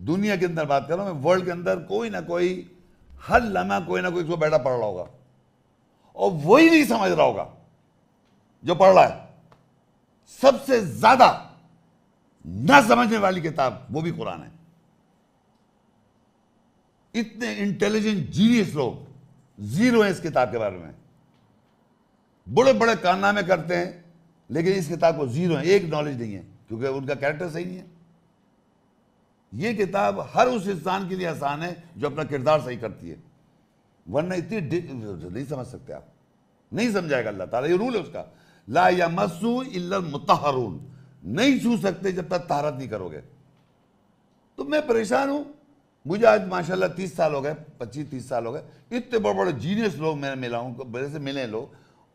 دنیا کے اندر بات کر رہا ہوں میں، ورلڈ کے اندر کوئی نہ کوئی ہر لمحہ کوئی نہ کوئی اس کو بیٹھا پڑھ رہا ہوگا اور وہی نہیں سمجھ رہا ہوگا جو پڑھ رہا ہے. سب سے زیادہ نہ سمجھنے والی کتاب وہ بھی قرآن ہے. اتنے انٹیلیجنٹ جینیس لوگ زیرو ہیں اس کتاب کے بارے میں، بڑے بڑے کارنامے کرتے ہیں لیکن اس کتاب کو زیرو ہیں، ایک نالج نہیں ہے کیونکہ ان کا کیریکٹر صحیح نہیں ہے. یہ کتاب ہر اس انسان کے لیے آسان ہے جو اپنا کردار صحیح کرتی ہے، ورنہ اتنی نہیں سمجھ سکتے آپ، نہیں سمجھائے گا اللہ تعالیٰ. یہ رول ہے اس کا، لا یمسہ الا المطہرون، نہیں چھو سکتے جب تک طہارت نہیں کرو گے. تو میں پریشان ہوں، مجھے آج ماشاءاللہ 30 سال ہو گئے، 25-30 سال ہو گئے، اتنے بڑے بڑے جینیس لوگ میں ملا ہوں، بڑے سے ملے لوگ،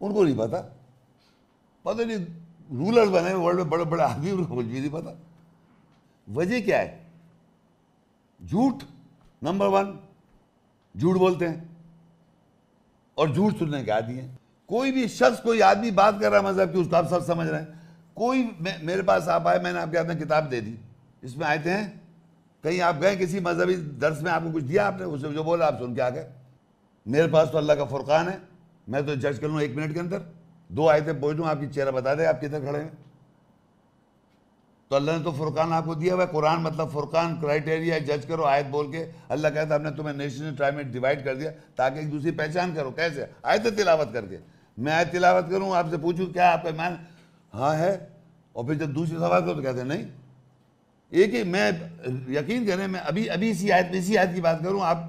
ان کو نہیں پتہ نہیں رولر بنے ورلڈ میں بڑے بڑے آدمی، ان کو کچھ بھی نہیں پتہ. وجہ کیا ہے؟ جھوٹ. نمبر 1 جھوٹ بولتے ہیں اور جھوٹ سننے کے عادی ہیں. کوئی بھی شخص، کوئی آدمی بات کر رہا ہے مذہب کی، اس کو آپ سب سمجھ رہے ہیں. کوئی میرے پاس آپ آئے، میں نے آپ کے ہاتھ میں کتاب دے دی، اس میں آیتیں ہیں. کہیں آپ گئے کسی مذہبی درس میں، آپ کو کچھ دیا، آپ نے اسے جو بولا آپ سن کے آ گئے. میرے پاس تو اللہ کا فرقان ہے، میں تو جج کر لوں 1 منٹ کے اندر، 2 آیتیں پوچھ لوں، آپ کی چہرہ بتا دے آپ کدھر کھڑے ہیں. تو اللہ نے تو فرقان آپ کو دیا ہوا ہے. قرآن مطلب فرقان، کرائٹیریا ہے، جج کرو آیت بول کے. اللہ کہتا ہے ہم نے تمہیں نیشن ٹرائب میں ڈیوائڈ کر دیا تاکہ ایک دوسری پہچان کرو. کیسے؟ آیت تلاوت کر کے. میں آیت تلاوت کروں، آپ سے پوچھوں کیا آپ کا ایمان ہاں ہے، اور پھر جب دوسری سوال کرو تو کہتے ہیں نہیں. ایک ہی میں یقین کریں، میں ابھی اسی آیت کی بات کروں. آپ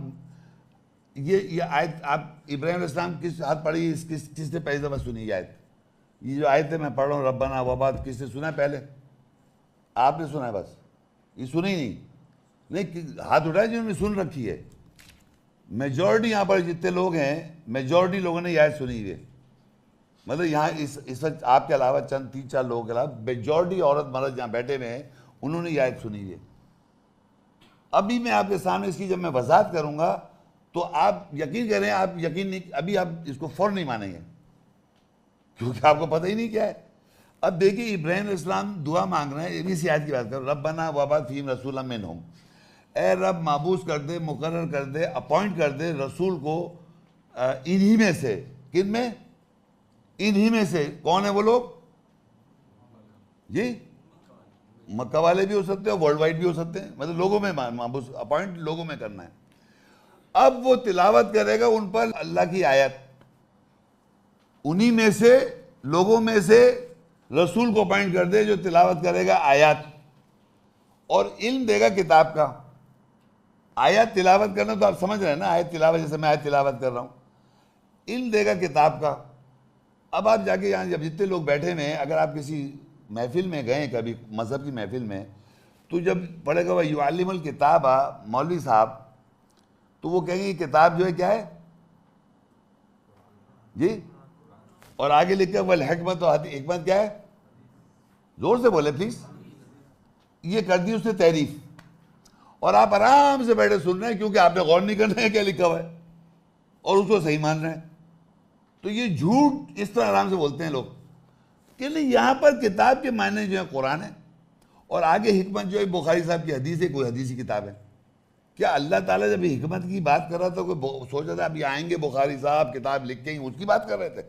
یہ آیت آپ ابراہیم علیہ السلام کس ہاتھ پڑھی، کس نے پہلی دفعہ سنی یہ آیت؟ یہ جو آیت ہے میں پڑھ رہا ہوں ربنا وبعد، کس نے سنا ہے پہلے؟ آپ نے سنا ہے بس، یہ سنی نہیں ہاتھ اٹھائے جنہوں نے سن رکھی ہے. میجورٹی یہاں پر جتنے لوگ ہیں، میجورٹی لوگوں نے یہ آیت سنی ہے. مطلب یہاں اس وقت آپ کے علاوہ چند 3-4 لوگوں کے علاوہ میجورٹی عورت مرد جہاں بیٹھے ہوئے ہیں انہوں نے یہ آیت سنی ہے. ابھی میں آپ کے سامنے اس کی جب میں وضاحت کروں گا تو آپ یقین کریں، آپ یقین نہیں، ابھی آپ اس کو فوراً نہیں مانیں گے کیونکہ آپ کو پتہ ہی نہیں کیا ہے. اب دیکھیے ابراہیم علیہ السلام دعا مانگ رہے ہیں، اسی آیت کی بات کر، ربنا وابعث فیہم رسولا منہم، اے رب مابعوث کر دے، مقرر کر دے، اپوائنٹ کر دے رسول کو انہی میں سے. کن میں؟ انہی میں سے. کون ہیں وہ لوگ؟ جی مکہ والے بھی ہو سکتے ہیں، ورلڈ وائڈ بھی ہو سکتے ہیں، مطلب لوگوں میں مابعوث، اپوائنٹ لوگوں میں کرنا ہے. اب وہ تلاوت کرے گا ان پر اللہ کی آیت، انہی میں سے، لوگوں میں سے رسول کو اپوائنٹ کر دے جو تلاوت کرے گا آیات، اور علم دے گا کتاب کا. آیات تلاوت کرنا تو آپ سمجھ رہے ہیں نا، آیت تلاوت جیسے میں آیت تلاوت کر رہا ہوں. علم دے گا کتاب کا. اب آپ جا کے یہاں جب جتنے لوگ بیٹھے ہوئے ہیں، اگر آپ کسی محفل میں گئے کبھی مذہب کی محفل میں، تو جب پڑھے گا وہ یعلم الکتاب مولوی صاحب، تو وہ کہیں گے کتاب جو ہے کیا ہے جی، اور آگے لکھا والحکمت، و حکمت کیا ہے؟ زور سے بولے پلیز. یہ کر دی اس نے تعریف، اور آپ آرام سے بیٹھے سن رہے ہیں کیونکہ آپ نے غور نہیں کرنا ہے کیا لکھا ہوا ہے، اور اس کو صحیح مان رہے ہیں. تو یہ جھوٹ اس طرح آرام سے بولتے ہیں لوگ کہ نہیں، یہاں پر کتاب کے معنی جو ہے قرآن ہے، اور آگے حکمت جو ہے بخاری صاحب کی حدیث ہے، کوئی حدیثی کتاب ہے. کیا اللہ تعالیٰ جب حکمت کی بات کر رہا تھا کوئی سوچ رہا تھا اب یہ آئیں گے بخاری صاحب کتاب لکھیں گے، اس کی بات کر رہے تھے؟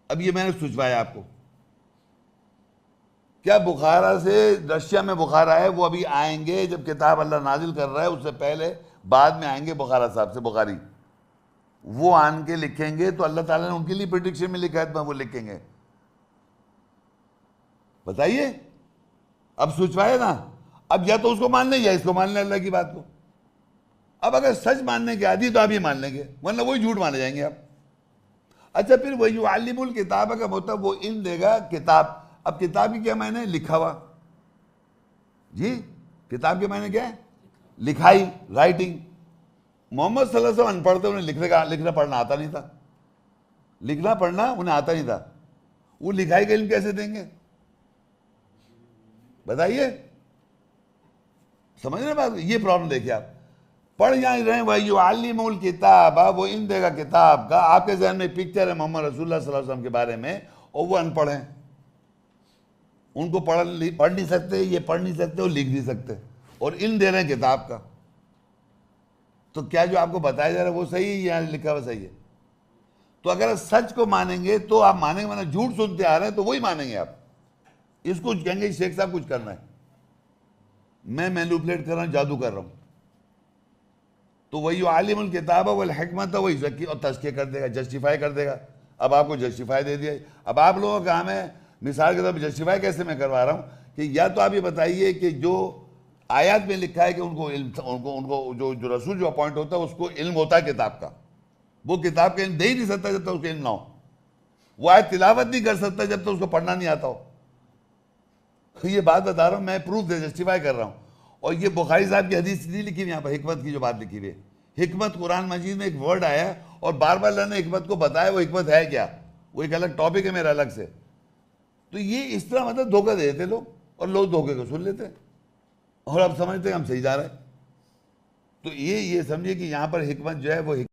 اب یہ میں نے سوچوایا آپ کو. کیا بخارا سے رشیا میں بخارا ہے، وہ ابھی آئیں گے جب کتاب اللہ نازل کر رہا ہے، اس سے پہلے بعد میں آئیں گے بخارا صاحب سے بخاری، وہ آن کے لکھیں گے. تو اللہ تعالیٰ نے ان کے لیے پریڈکشن میں لکھا ہے وہ لکھیں گے. بتائیے، اب سوچوائے نا. اب یا تو اس کو مان لیں یا اس کو مان لیں اللہ کی بات کو. اب اگر سچ ماننے کے عادی تو آپ یہ مان لیں گے، ورنہ وہی جھوٹ مانے جائیں گے آپ. اچھا پھر وہ یعلم الکتاب کا مطلب وہ علم دے گا کتاب. اب کتاب کی کیا معنی ہے؟ لکھا ہوا. جی کتاب کے معنی کیا ہے؟ لکھائی، رائٹنگ. محمد صلی اللہ علیہ وسلم ان پڑھ تھے، انہیں لکھنا پڑھنا آتا نہیں تھا. لکھنا پڑھنا انہیں آتا نہیں تھا، وہ لکھائی کا علم کیسے دیں گے؟ بتائیے، سمجھ رہے بات؟ یہ پرابلم دیکھیں آپ. پڑھ جائیں رہے ہیں وَيُعَلِّمُ الْكِتَابَ، وہ علم دے گا کتاب کا. آپ کے ذہن میں پکچر ہے محمد رسول اللہ صلی اللہ علیہ وسلم کے بارے میں، اور وہ ان پڑھ ہیں، ان کو پڑھ نہیں سکتے، یہ پڑھ نہیں سکتے، وہ لکھ نہیں سکتے، اور علم دے رہے ہیں کتاب کا. تو کیا جو آپ کو بتایا جا رہا ہے وہ صحیح ہے یا لکھا ہوا صحیح ہے؟ تو اگر سچ کو مانیں گے تو آپ مانیں گے, ورنہ جھوٹ سنتے آ رہے ہیں تو وہی مانیں گے آپ. اس کو کہیں گے شیخ صاحب کچھ کرنا ہے, میں مینوپلیٹ کر رہا ہوں, جادو کر رہا ہوں. تو وہی عالم الکتاب والحکمت, وہی زکی اور تزکیہ کر دے گا, جسٹیفائی کر دے گا. اب آپ کو جسٹیفائی دے دیا. اب آپ لوگوں کا کام ہے, مثال کے طور پہ جسٹیفائی کیسے میں کروا رہا ہوں کہ یا تو آپ یہ بتائیے کہ جو آیات میں لکھا ہے کہ ان کو علم, ان کو جو رسول جو اپوائنٹ ہوتا ہے اس کو علم ہوتا ہے کتاب کا, وہ کتاب کا علم دے ہی نہیں سکتا جب تک اس کو علم نہ ہو. وہ آیت تلاوت نہیں کر سکتا جب تک اس کو پڑھنا نہیں آتا ہو. یہ بات بتا رہا ہوں میں, پروف دے, جسٹیفائی کر رہا ہوں. اور یہ بخاری صاحب کی حدیث نہیں لکھی ہوئی یہاں پر, حکمت کی جو بات لکھی ہوئی ہے. حکمت قرآن مجید میں ایک ورڈ آیا ہے اور بار بار اللہ نے حکمت کو بتایا, وہ حکمت ہے کیا, وہ ایک الگ ٹاپک ہے میرا الگ سے. تو یہ اس طرح مطلب دھوکہ دے دیتے لوگ, اور لوگ دھوکے کو سن لیتے اور اب سمجھتے ہیں ہم صحیح جا رہے ہیں. تو یہ سمجھیے کہ یہاں پر حکمت جو ہے وہ